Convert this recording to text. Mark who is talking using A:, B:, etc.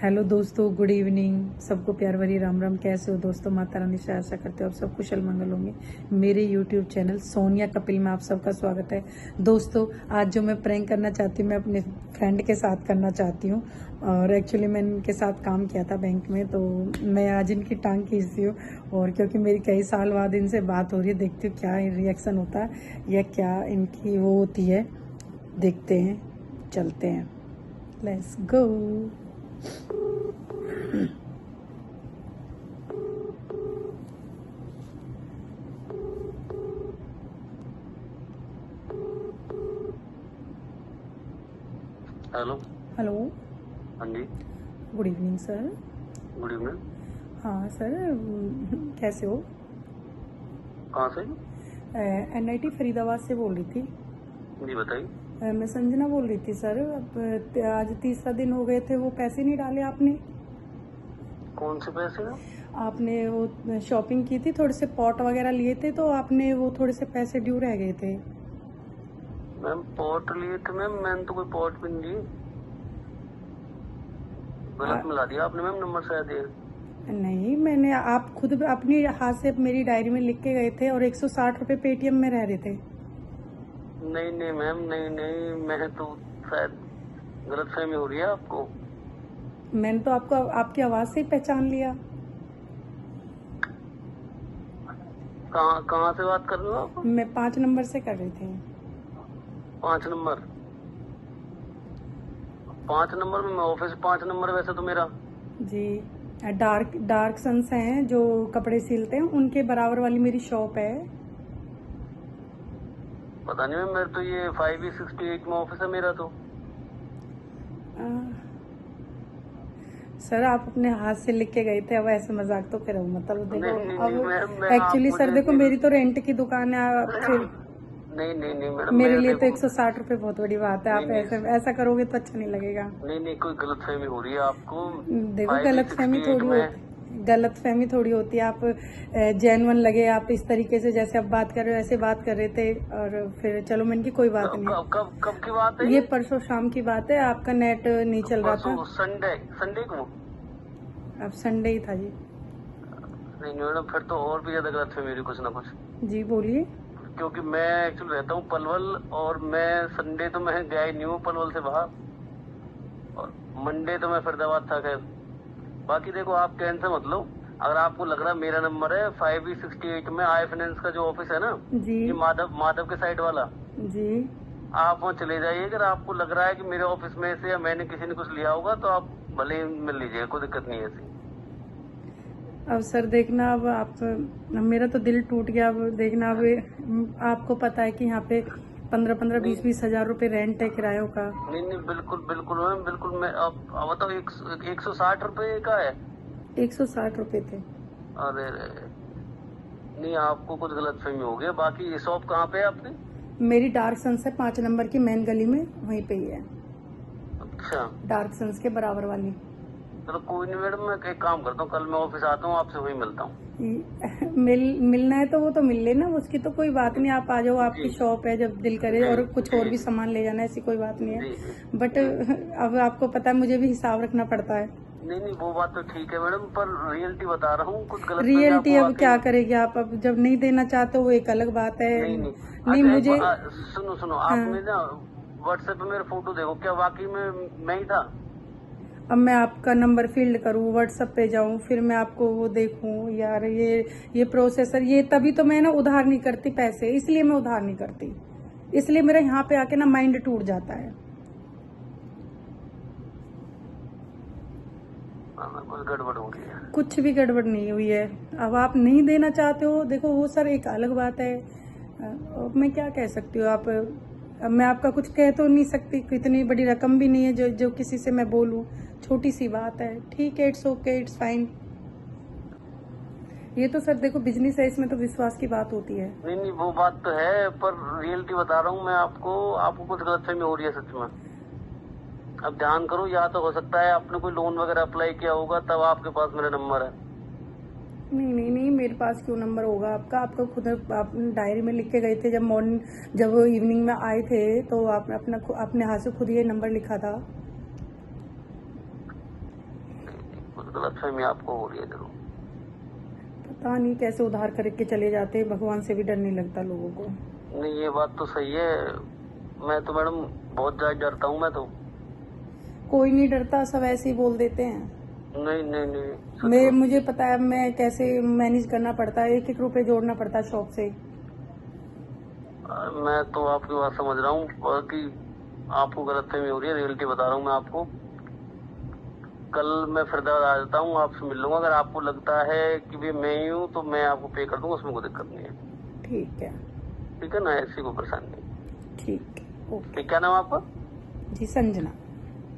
A: Hello दोस्तों, good evening. सबको प्यार भरी राम राम। कैसे हो दोस्तों? माता रानी से आशा करते हो आप सब कुशल मंगल होंगे। मेरे यूट्यूब चैनल सोनिया कपिल में आप सबका स्वागत है। दोस्तों, आज जो मैं प्रैंक करना चाहती हूँ मैं अपने फ्रेंड के साथ करना चाहती हूँ। और एक्चुअली मैंने इनके साथ काम किया था बैंक में, तो मैं आज इनकी टांग खींचती हूँ। और क्योंकि मेरी कई साल बाद इनसे बात हो रही है, देखती हूँ क्या रिएक्शन होता है या क्या इनकी वो होती है। देखते हैं, चलते हैं, लेट्स गो।
B: हेलो।
A: हेलो,
B: हाँ जी,
A: good evening sir.
B: Good evening.
A: हाँ सर, कैसे हो?
B: कहाँ से?
A: NIT फरीदाबाद से बोल रही थी।
B: जी बताइए।
A: मैं संजना बोल रही थी सर। आज तीसरा दिन हो गए थे, वो पैसे नहीं डाले आपने।
B: कौन से पैसे ना?
A: आपने वो शॉपिंग की थी, थोड़े से पॉट वगैरह लिए थे, तो आपने वो थोड़े से पैसे ड्यू रह गए थे।
B: मैम पॉट लिए थे मैम, मैंने तो कोई पॉट भी नहीं ली। गलत मिला दिया आपने मैम, नंबर शायद ये।
A: नहीं, मैंने आप खुद अपनी हाथ से मेरी डायरी में लिख के गए थे और 160 रुपये पेटीएम में रह रहे थे।
B: नहीं नहीं मैम, नहीं नहीं, मैं तो शायद गलत फहमी हो रही है आपको।
A: मैंने तो आपको आपकी आवाज़ से ही पहचान लिया।
B: कहाँ कहाँ से बात कर रहे हो आप?
A: मैं 5 नंबर से कर रही थी।
B: 5 नंबर? 5 नंबर में मैं ऑफिस 5 नंबर वैसे तो मेरा।
A: जी, डार्क सन्स हैं जो कपड़े सिलते हैं, उनके बराबर वाली मेरी शॉप है।
B: पता नहीं मैम, मेरे तो ये 5E68 में ऑफिस है मेरा तो।
A: सर, आप अपने हाथ से लिख के गए थे, अब ऐसे मजाक तो करो, मतलब देखो।
B: नहीं,
A: अब
B: मैं
A: एक्चुअली
B: आपको
A: सर देखो, मेरी तो रेंट की दुकान है। फिर
B: नहीं नहीं नहीं मैडम,
A: मेरे
B: मैं
A: लिए तो
B: देखो।
A: 160 रुपये बहुत बड़ी बात है।
B: नहीं
A: आप
B: नहीं
A: ऐसा करोगे तो अच्छा नहीं लगेगा।
B: नहीं नहीं, कोई गलतफहमी हो रही है आपको।
A: देखो,
B: 5E68 में।
A: गलतफहमी थोड़ी होती है। आप जेन्युइन लगे, आप इस तरीके से जैसे आप बात कर रहे हो ऐसे बात कर रहे थे। और फिर चलो, मैंने की कोई बात नहीं।
B: कब की बात है
A: ये परसों शाम की बात है, आपका नेट नहीं चल रहा था।
B: परसों संडे संडे को?
A: अब संडे ही था जी।
B: नहीं मैडम, फिर तो और भी ज्यादा गलतफहमी हो रही कुछ ना कुछ।
A: जी बोलिए।
B: क्योंकि मैं एक्चुअली रहता हूँ पलवल, और मैं संडे तो मैं गया ही नहीं हूँ पलवल से बाहर, और मंडे तो मैं फरीदाबाद था। खैर बाकी देखो, आप कैंसिल मत लो। अगर आपको लग रहा है मेरा नंबर है 5E68 में, आई फाइनेंस का जो ऑफिस है ना
A: जी
B: ये माधव के साइड वाला,
A: जी।
B: आप वहाँ चले जाइए। अगर आपको लग रहा है कि मेरे ऑफिस में से या मैंने किसी ने कुछ लिया होगा तो आप भले ही मिल लीजिए, कोई दिक्कत नहीं है ऐसी।
A: अब सर देखना, अब आप, मेरा तो दिल टूट गया। अब देखना, अब आपको पता है कि यहाँ पे 15-15, 20-20 हजार रुपए रेंट है किरायों का।
B: नहीं नहीं, बिल्कुल बिल्कुल मैम, बिल्कुल। मैं अब बताओ, 160 रुपए का है।
A: 160 रुपए थे।
B: अरे नहीं, आपको कुछ गलत फहमी हो गया। बाकी ये शॉप कहाँ पे है आपकी?
A: मेरी डार्क सन्स है 5 नंबर की मेन गली में, वहीं पे ही है।
B: अच्छा,
A: डार्क सन्स के बराबर वाली।
B: चलो कोई नहीं मैडम, मैं एक काम करता हूँ, कल मैं ऑफिस आता हूँ, आपसे वहीं मिलता हूँ।
A: मिलना है तो वो तो मिल लेना, उसकी तो कोई बात नहीं। आप आ जाओ, आपकी
B: जी
A: शॉप है, जब दिल करे।
B: जी
A: और कुछ और
B: जी
A: भी सामान ले जाना, ऐसी कोई बात नहीं
B: जी
A: है।
B: जी
A: बट
B: जी।
A: अब आपको पता है, मुझे भी हिसाब रखना पड़ता है।
B: नहीं नहीं, वो बात तो ठीक है मैडम, पर रियलिटी बता रहा हूँ, कुछ गलत फहमी
A: रियलिटी
B: आपको
A: अब
B: वाकई
A: क्या
B: में।
A: करेगी आप? अब जब नहीं देना चाहते हो वो एक अलग बात है।
B: नहीं नहीं,
A: नहीं
B: अच्छा एक
A: मुझे।
B: बार सुनो सुनो, आप
A: हाँ,
B: मेरे ना व्हाट्सएप पे मेरे फोटो देखो, क्या वाकई में मैं ही था?
A: अब मैं आपका नंबर फील्ड करूँ, व्हाट्सएप पे जाऊँ, फिर मैं आपको वो देखूँ यार, ये प्रोसेसर, ये तभी तो मैं ना उधार नहीं करती पैसे, इसलिए मैं उधार नहीं करती। इसलिए मेरा यहाँ पे आके ना माइंड टूट जाता है।
B: कुछ गड़बड़ हो गई है।
A: कुछ भी गड़बड़ नहीं हुई है। अब आप नहीं देना चाहते हो, देखो वो सर एक अलग बात है। अब मैं क्या कह सकती हूँ? आप, अब मैं आपका कुछ कह तो नहीं सकती, इतनी बड़ी रकम भी नहीं है जो किसी से मैं बोलूँ। छोटी सी बात है, ठीक है, इट्स ओके, इट्स फाइन। ये तो सर देखो, बिजनेस है, इसमें तो विश्वास की बात होती है।
B: नहीं नहीं, वो बात तो है, पर रियलिटी बता रहा हूँ मैं आपको। आपको कुछ गलतफहमी हो रही है सच में। अब ध्यान करो, या तो हो सकता है आपने कोई लोन वगैरह अप्लाई किया होगा, तब आपके पास मेरा नंबर है।
A: नहीं नहीं नहीं, मेरे पास क्यों नंबर होगा आपका? आपका खुद आप डायरी में लिख के गए थे, जब इवनिंग में आए थे, तो आपने अपने हाथ से खुद ये नंबर लिखा था।
B: गलतफहमी आपको हो रही है जरूर।
A: पता नहीं कैसे उधार करके चले जाते हैं, भगवान से भी डर नहीं लगता लोगों को।
B: नहीं ये बात तो सही है, मैं तो मैडम बहुत ज्यादा डरता हूँ मैं तो।
A: कोई नहीं डरता, सब ऐसे ही बोल देते हैं।
B: नहीं नहीं नहीं
A: मुझे पता है मैं कैसे मैनेज करना पड़ता है, 1-1 रुपए जोड़ना पड़ता है शॉप से।
B: मैं तो आपकी बात समझ रहा हूँ, बाकी आपको गलतफहमी हो रही है, रियलिटी बता रहा हूँ मैं आपको। कल मैं फरीदाबाद आ जाता हूँ, आपसे मिल लूंगा। अगर आपको लगता है कि भी मैं ही हूँ तो मैं आपको पे कर दूंगा, उसमें कोई दिक्कत नहीं है।
A: ठीक है
B: ना, ऐसी कोई परेशानी नहीं।
A: ठीक है, ओके।
B: क्या नाम है आपका?
A: जी संजना।